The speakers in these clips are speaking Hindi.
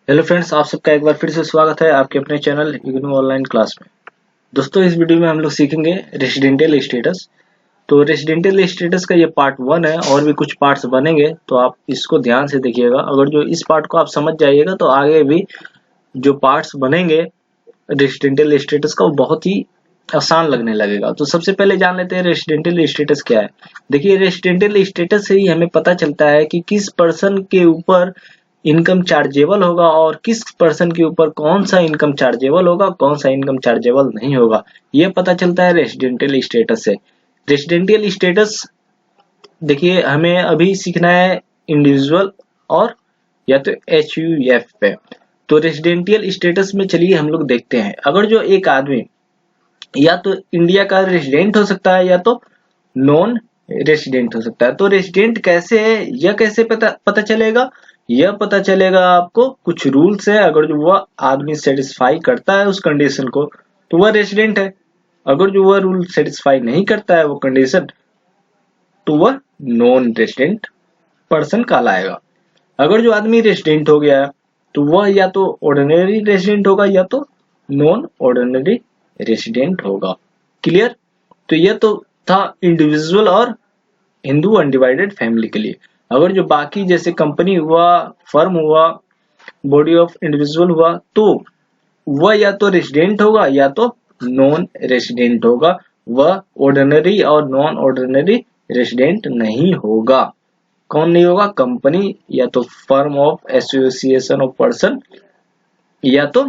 हेलो फ्रेंड्स, आप सबका एक बार फिर से स्वागत है आपके अपने चैनल इग्नू ऑनलाइन क्लास में। दोस्तों, इस वीडियो में हम लोग सीखेंगे रेसिडेंशियल स्टेटस। तो रेसिडेंशियल स्टेटस का ये पार्ट 1 है और भी कुछ पार्ट्स बनेंगे, तो आप इसको ध्यान से देखिएगा। अगर जो इस पार्ट को आप समझ जाइएगा तो आगे भी जो पार्ट्स बनेंगे रेसिडेंशियल स्टेटस का वो बहुत ही आसान लगने लगेगा। तो सबसे पहले जान लेते हैं रेसिडेंशियल स्टेटस क्या है। देखिए, रेसिडेंशियल स्टेटस से ही हमें पता चलता है कि किस पर्सन के ऊपर इनकम चार्जेबल होगा और किस पर्सन के ऊपर कौन सा इनकम चार्जेबल होगा, कौन सा इनकम चार्जेबल नहीं होगा। ये पता चलता है रेसिडेंशियल स्टेटस से। रेसिडेंशियल स्टेटस देखिए, हमें अभी सीखना है इंडिविजुअल और या तो HUF पे। तो रेसिडेंशियल स्टेटस में चलिए हम लोग देखते हैं। अगर जो एक आदमी या तो इंडिया का रेसिडेंट हो सकता है या तो नॉन रेसिडेंट हो सकता है। तो रेसिडेंट कैसे है, यह कैसे पता चलेगा? यह पता चलेगा आपको कुछ रूल्स है। अगर जो वह आदमी सेटिस्फाई करता है उस कंडीशन को तो वह रेसिडेंट है। अगर जो वह रूल सेटिस्फाई नहीं करता है वो कंडीशन, तो वह नॉन रेसिडेंट पर्सन कहलाएगा। अगर जो आदमी रेसिडेंट हो गया है तो वह या तो ऑर्डिनरी रेसिडेंट होगा या तो नॉन ऑर्डिनरी रेसिडेंट होगा। क्लियर? तो यह तो था इंडिविजुअल और हिंदू अनडिवाइडेड फैमिली के लिए। अगर जो बाकी जैसे कंपनी हुआ, फर्म हुआ, बॉडी ऑफ इंडिविजुअल हुआ, तो वह या तो रेसिडेंट होगा या तो नॉन रेसिडेंट होगा। वह ऑर्डिनरी और नॉन ऑर्डिनरी रेसिडेंट नहीं होगा। कौन नहीं होगा? कंपनी या तो firm of association of person या तो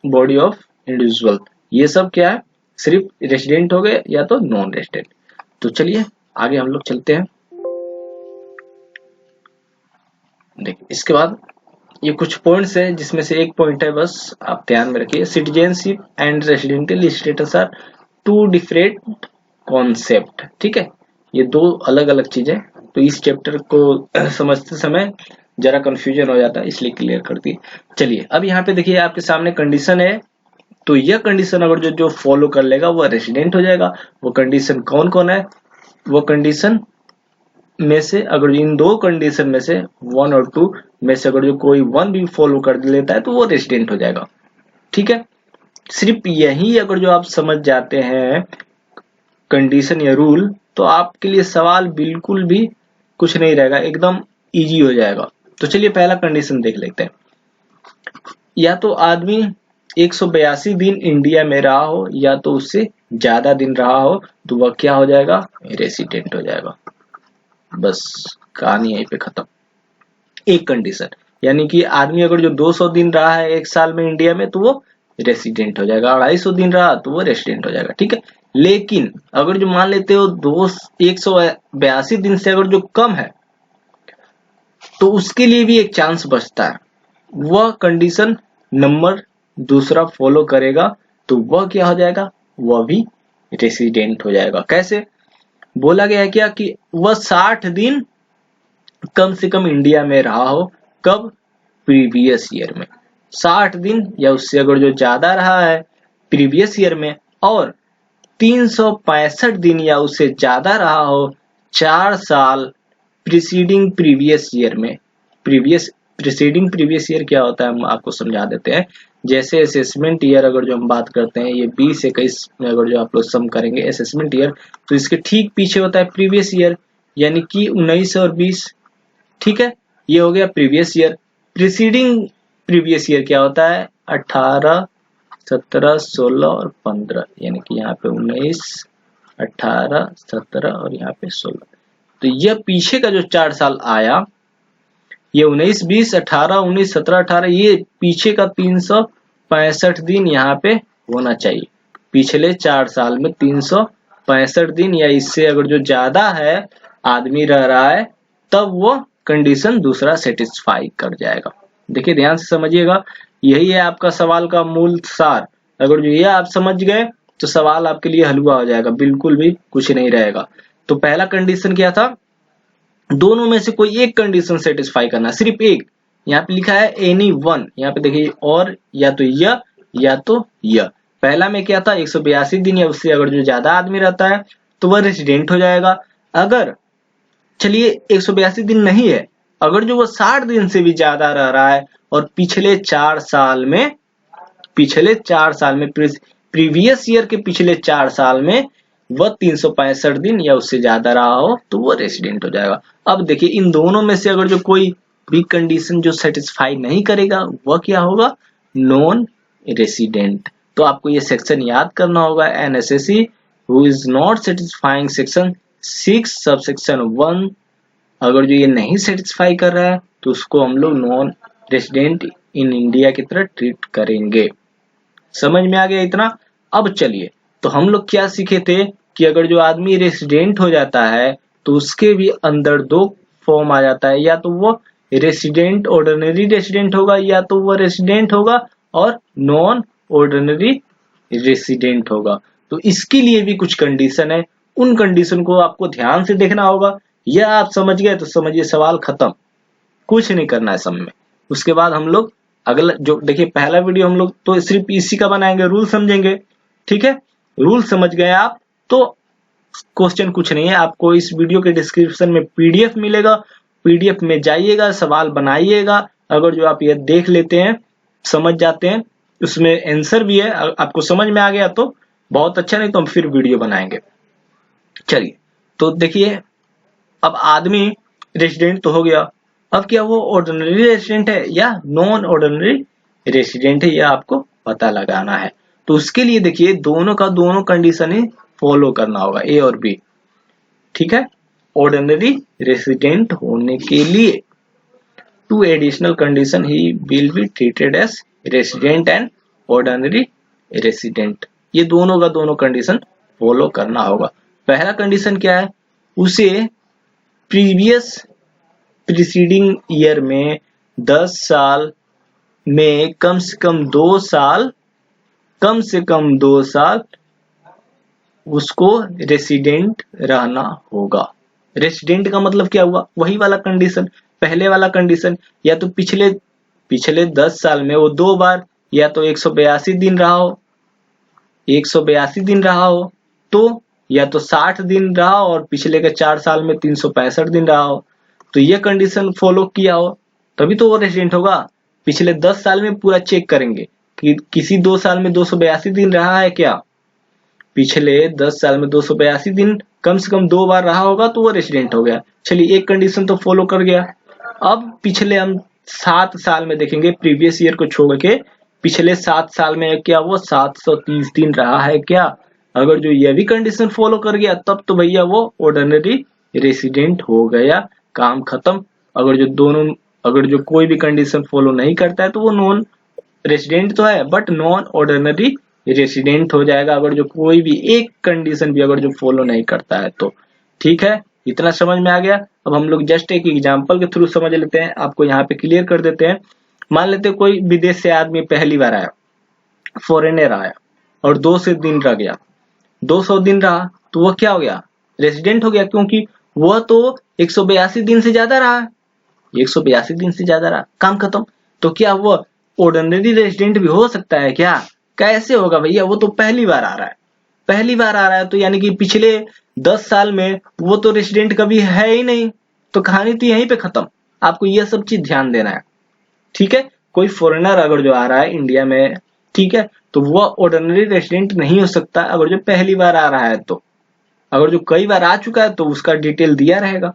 बॉडी ऑफ इंडिविजुअल। ये सब क्या है? सिर्फ रेसिडेंट हो गए या तो नॉन रेसिडेंट। तो चलिए आगे हम लोग चलते हैं। देखिए, इसके बाद ये कुछ पॉइंट्स है जिसमें से एक पॉइंट है, बस आप ध्यान में रखिए। Citizenship and residential status are two different concept. ठीक है, ये दो अलग अलग चीजें। तो इस चैप्टर को समझते समय जरा कंफ्यूजन हो जाता है, इसलिए क्लियर कर दिए। चलिए, अब यहाँ पे देखिए आपके सामने कंडीशन है। तो यह कंडीशन अगर जो फॉलो कर लेगा वह रेसिडेंट हो जाएगा। वो कंडीशन कौन कौन है? वो कंडीशन में से अगर इन दो कंडीशन में से 1 और 2 में से अगर जो कोई 1 भी फॉलो कर लेता है तो वो रेसिडेंट हो जाएगा। ठीक है, सिर्फ यही अगर जो आप समझ जाते हैं कंडीशन या रूल, तो आपके लिए सवाल बिल्कुल भी कुछ नहीं रहेगा, एकदम इजी हो जाएगा। तो चलिए पहला कंडीशन देख लेते हैं। या तो आदमी 182 दिन इंडिया में रहा हो या तो उससे ज्यादा दिन रहा हो, तो वह क्या हो जाएगा? रेसिडेंट हो जाएगा। बस कहानी यहीं पे खत्म। एक कंडीशन, यानी कि आदमी अगर जो 200 दिन रहा है एक साल में इंडिया में तो वो रेसिडेंट हो जाएगा। 250 दिन रहा तो वो रेसिडेंट हो जाएगा। ठीक है, लेकिन अगर जो मान लेते हो 182 दिन से अगर जो कम है तो उसके लिए भी एक चांस बचता है। वह कंडीशन नंबर दूसरा फॉलो करेगा तो वह क्या हो जाएगा? वह भी रेसिडेंट हो जाएगा। कैसे? बोला गया है क्या कि वह 60 दिन कम से कम इंडिया में रहा हो। कब? प्रीवियस ईयर में। 60 दिन या उससे अगर जो ज्यादा रहा है प्रीवियस ईयर में, और 365 दिन या उससे ज्यादा रहा हो 4 साल प्रीसीडिंग प्रीवियस ईयर में। प्रीसीडिंग प्रीवियस ईयर क्या होता है हम आपको समझा देते हैं। जैसे असेसमेंट ईयर अगर जो हम बात करते हैं, ये 20 21 में अगर जो आप लोग सम करेंगे असेसमेंट ईयर, तो इसके ठीक पीछे होता है प्रीवियस ईयर, यानी कि 19 और 20। ठीक है, ये हो गया previous year. Preceding previous year क्या होता है? 18 17 16 और 15, यानी कि यहाँ पे 19 18 17 और यहाँ पे 16। तो यह पीछे का जो 4 साल आया, ये 19 20 18 19 17 18, ये पीछे का 365 दिन यहाँ पे होना चाहिए। पिछले 4 साल में 365 दिन या इससे अगर जो ज्यादा है आदमी रह रहा है, तब वो कंडीशन दूसरा सेटिस्फाई कर जाएगा। देखिए ध्यान से समझिएगा, यही है आपका सवाल का मूल सार। अगर जो ये आप समझ गए तो सवाल आपके लिए हलवा हो जाएगा, बिल्कुल भी कुछ नहीं रहेगा। तो पहला कंडीशन क्या था? दोनों में से कोई एक कंडीशन सेटिस्फाई करना, सिर्फ एक। यहाँ पे लिखा है एनी वन, यहाँ पे देखिए, और या तो यह या तो यह। पहला में क्या था? 182 दिन या उससे अगर जो ज्यादा आदमी रहता है तो वह रेसिडेंट हो जाएगा। अगर चलिए 182 दिन नहीं है अगर जो वो 60 दिन से भी ज्यादा रह रहा है और पिछले 4 साल में प्रीवियस ईयर के पिछले 4 साल में वह 365 दिन या उससे ज्यादा रहा हो तो वो रेसिडेंट हो जाएगा। अब देखिए इन दोनों में से अगर जो कोई भी कंडीशन जो सेटिस्फाई नहीं करेगा वह क्या होगा, नॉन रेसिडेंट। तो आपको ये सेक्शन याद करना होगा, NSSC who is not satisfying section 6 subsection 1, अगर जो ये नहीं सेटिस्फाई कर रहा है तो उसको हम लोग नॉन रेसिडेंट इन इंडिया की तरह ट्रीट करेंगे। समझ में आ गया इतना। अब चलिए, तो हम लोग क्या सीखे थे कि अगर जो आदमी रेसिडेंट हो जाता है तो उसके भी अंदर 2 फॉर्म आ जाता है, या तो वो रेसिडेंट ऑर्डिनरी रेसिडेंट होगा या तो वो रेसिडेंट होगा और नॉन ऑर्डिनरी रेसिडेंट होगा। तो इसके लिए भी कुछ कंडीशन है, उन कंडीशन को आपको ध्यान से देखना होगा। यह आप समझ गए तो समझिए सवाल खत्म, कुछ नहीं करना है सब में। उसके बाद हम लोग अगला जो देखिए पहला वीडियो हम लोग तो सिर्फ इसी का बनाएंगे, रूल समझेंगे, ठीक है। रूल समझ गए आप तो क्वेश्चन कुछ नहीं है, आपको इस वीडियो के डिस्क्रिप्शन में पीडीएफ मिलेगा, पीडीएफ में जाइएगा, सवाल बनाइएगा। अगर जो आप ये देख लेते हैं, समझ जाते हैं, उसमें आंसर भी है, आपको समझ में आ गया तो बहुत अच्छा, नहीं तो हम फिर वीडियो बनाएंगे। चलिए, तो देखिए अब आदमी रेसिडेंट तो हो गया, अब क्या वो ऑर्डिनरी रेसिडेंट है या नॉन ऑर्डिनरी रेसिडेंट है, यह आपको पता लगाना है। तो उसके लिए देखिए दोनों का दोनों कंडीशन ही फॉलो करना होगा, ए और बी, ठीक है। ऑर्डिनरी रेसिडेंट होने के लिए 2 एडिशनल कंडीशन ही will be treated as resident and ordinary resident, ये दोनों का दोनों कंडीशन फॉलो करना होगा। पहला कंडीशन क्या है, उसे प्रीवियस प्रीसीडिंग ईयर में 10 साल में कम से कम 2 साल उसको रेसिडेंट रहना होगा। रेसिडेंट का मतलब क्या हुआ, वही वाला कंडीशन, पहले वाला कंडीशन, या तो पिछले 10 साल में वो 2 बार या तो 182 दिन रहा हो, 182 दिन रहा हो, तो या तो 60 दिन रहा हो और पिछले के 4 साल में 365 दिन रहा हो, तो ये कंडीशन फॉलो किया हो तभी तो वो रेसिडेंट होगा। पिछले 10 साल में पूरा चेक करेंगे कि किसी 2 साल में 282 दिन रहा है क्या, पिछले 10 साल में 282 दिन कम से कम 2 बार रहा होगा तो वो रेसिडेंट हो गया। चलिए एक कंडीशन तो फॉलो कर गया। अब पिछले हम 7 साल में देखेंगे, प्रीवियस ईयर को छोड़ के पिछले 7 साल में क्या वो 730 दिन रहा है क्या, अगर जो ये भी कंडीशन फॉलो कर गया तब तो भैया वो ऑर्डिनरी रेसिडेंट हो गया, काम खत्म। अगर जो कोई भी कंडीशन फॉलो नहीं करता है तो वो नॉन रेसिडेंट तो है बट नॉन ऑर्डिनरी रेसिडेंट हो जाएगा, अगर जो कोई भी एक कंडीशन भी अगर जो फॉलो नहीं करता है तो। ठीक है, इतना समझ में आ गया। अब हम लोग जस्ट एक एग्जांपल के थ्रू समझ लेते हैं, आपको यहाँ पे क्लियर कर देते हैं। मान लेते हैं कोई विदेश से आदमी पहली बार आया, फॉरेनर आया और 200 दिन रह गया, 200 दिन रहा तो वह क्या हो गया, रेसिडेंट हो गया, क्योंकि वह तो 182 दिन से ज्यादा रहा, 182 दिन से ज्यादा रहा, काम खत्म। तो क्या वह ऑर्डिनरी रेसिडेंट भी हो सकता है क्या, कैसे होगा भैया, वो तो पहली बार आ रहा है, पहली बार आ रहा है तो यानी कि पिछले 10 साल में वो तो रेसिडेंट कभी है ही नहीं, तो कहानी तो यहीं पे खत्म। आपको यह सब चीज ध्यान देना है, ठीक है। कोई फॉरेनर अगर जो आ रहा है इंडिया में, ठीक है, तो वह ऑर्डिनरी रेसिडेंट नहीं हो सकता अगर जो पहली बार आ रहा है, तो अगर जो कई बार आ चुका है तो उसका डिटेल दिया रहेगा।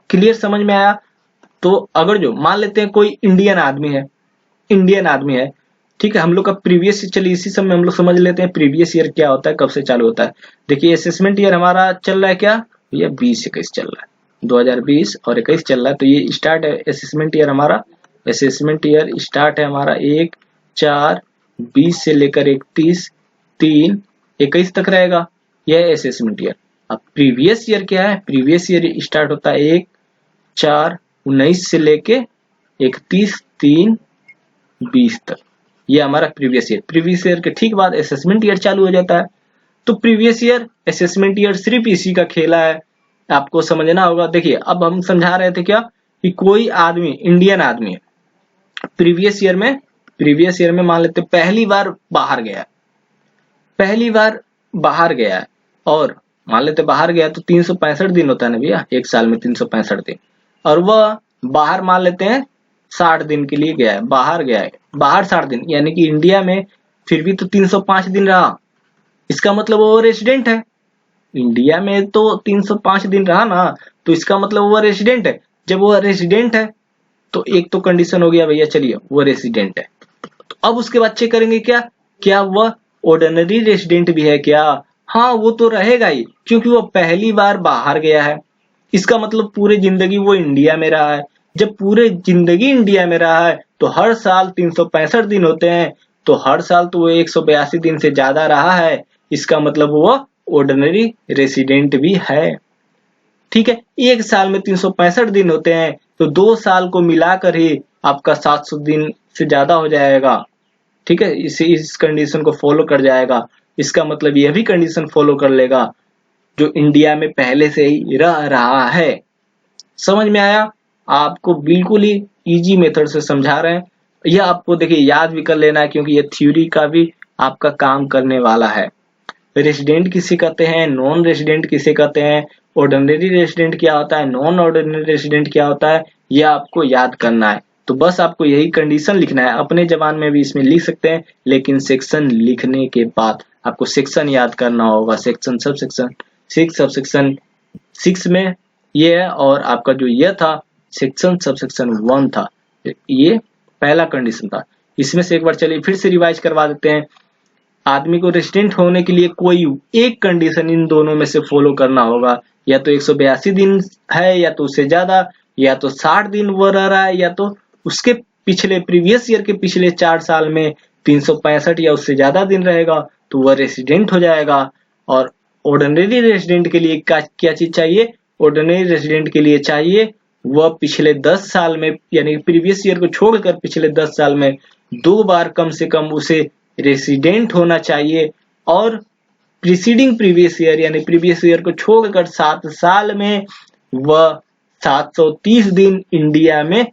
क्लियर, समझ में आया। तो अगर जो मान लेते हैं कोई इंडियन आदमी है, ठीक है, हम लोग का प्रीवियस, चलिए इसी समय हम लोग समझ लेते हैं प्रीवियस ईयर क्या होता है, कब से चालू होता है। देखिए असेसमेंट ईयर हमारा चल रहा है क्या, ये 20-21 चल रहा है, 2020 और 21 चल रहा है, तो ये स्टार्ट है असेसमेंट ईयर हमारा। असेसमेंट ईयर स्टार्ट है हमारा 1/4/20 से लेकर 31/3/21 तक रहेगा, यह असेसमेंट ईयर। अब प्रीवियस ईयर क्या है, प्रीवियस ईयर स्टार्ट होता है 1/4/19 से लेके 31/3/20 तक, ये हमारा प्रीवियस ईयर। प्रीवियस ईयर के ठीक बाद असेसमेंट ईयर चालू हो जाता है। तो प्रीवियस ईयर असेसमेंट ईयर सिर्फ इसी का खेला है, आपको समझना होगा। देखिए अब हम समझा रहे थे क्या कि कोई आदमी, इंडियन आदमी है, प्रीवियस ईयर में मान लेते पहली बार बाहर गया है और मान लेते बाहर गया तो 365 दिन होता है ना भैया, एक साल में 365 दिन, और वह बाहर मान लेते हैं 60 दिन के लिए गया है, बाहर गया है, बाहर 60 दिन, यानी कि इंडिया में फिर भी तो 305 दिन रहा, इसका मतलब वो रेसिडेंट है। इंडिया में तो 305 दिन रहा ना, तो इसका मतलब वो रेसिडेंट है। जब वो रेसिडेंट है तो एक तो कंडीशन हो गया भैया, चलिए वो रेसिडेंट है। तो अब उसके बाद चेक करेंगे क्या, क्या वह ऑर्डिनरी रेसिडेंट भी है क्या? हाँ, वो तो रहेगा ही, क्योंकि वो पहली बार बाहर गया है। इसका मतलब पूरी जिंदगी वो इंडिया में रहा है। जब पूरे जिंदगी इंडिया में रहा है तो हर साल 365 दिन होते हैं, तो हर साल तो वो 182 दिन से ज्यादा रहा है, इसका मतलब वो ऑर्डिनरी रेसिडेंट भी है। ठीक है, एक साल में 365 दिन होते हैं, तो 2 साल को मिलाकर ही आपका 700 दिन से ज्यादा हो जाएगा। ठीक है, इस कंडीशन को फॉलो कर जाएगा। इसका मतलब यह भी कंडीशन फॉलो कर लेगा जो इंडिया में पहले से ही रह रहा है। समझ में आया? आपको बिल्कुल ही इजी मेथड से समझा रहे हैं। यह आपको देखिए याद भी कर लेना है, क्योंकि यह थ्योरी का भी आपका काम करने वाला है। रेसिडेंट किसे कहते हैं, नॉन रेसिडेंट किसे कहते हैं, ऑर्डिनरी रेसिडेंट क्या होता है, नॉन ऑर्डिनरी रेसिडेंट क्या होता है, यह आपको याद करना है। तो बस आपको यही कंडीशन लिखना है, अपने जबान में भी इसमें लिख सकते हैं, लेकिन सेक्शन लिखने के बाद आपको सेक्शन याद करना होगा। Section sub section 6 sub section 6 में ये है, और आपका जो ये था सेक्शन सब सेक्शन 1 था, ये पहला कंडीशन था। इसमें से एक बार चलिए फिर से रिवाइज करवा देते हैं। आदमी को रेसिडेंट होने के लिए कोई एक कंडीशन इन दोनों में से फॉलो करना होगा, या तो 182 दिन है, या तो उससे ज्यादा, या तो 60 दिन वो रह रहा है, या तो उसके पिछले प्रीवियस ईयर के पिछले 4 साल में 365 या उससे ज्यादा दिन रहेगा, तो वह रेसिडेंट हो जाएगा। और ऑर्डिनरी रेसिडेंट के लिए क्या चीज चाहिए, ऑर्डिनरी रेसिडेंट के लिए चाहिए वह पिछले 10 साल में, यानी प्रीवियस ईयर को छोड़कर पिछले 10 साल में 2 बार कम से कम उसे रेसिडेंट होना चाहिए, और प्रीसीडिंग प्रीवियस ईयर यानी प्रीवियस ईयर को छोड़कर 7 साल में वह 730 दिन इंडिया में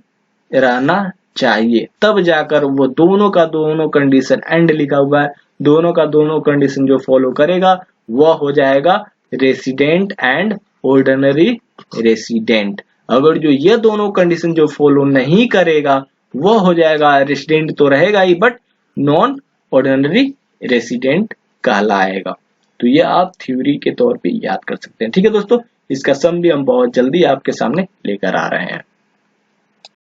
रहना चाहिए। तब जाकर वो दोनों का दोनों कंडीशन एंड लिखा हुआ है, दोनों का दोनों कंडीशन जो फॉलो करेगा वह हो जाएगा रेसिडेंट एंड ऑर्डिनरी रेसिडेंट। अगर जो ये दोनों कंडीशन जो फॉलो नहीं करेगा वह हो जाएगा रेसिडेंट तो रहेगा ही, बट नॉन ऑर्डिनरी रेसिडेंट कहलाएगा। तो ये आप थ्योरी के तौर पे याद कर सकते हैं। ठीक है दोस्तों, इसका सम भी हम बहुत जल्दी आपके सामने लेकर आ रहे हैं।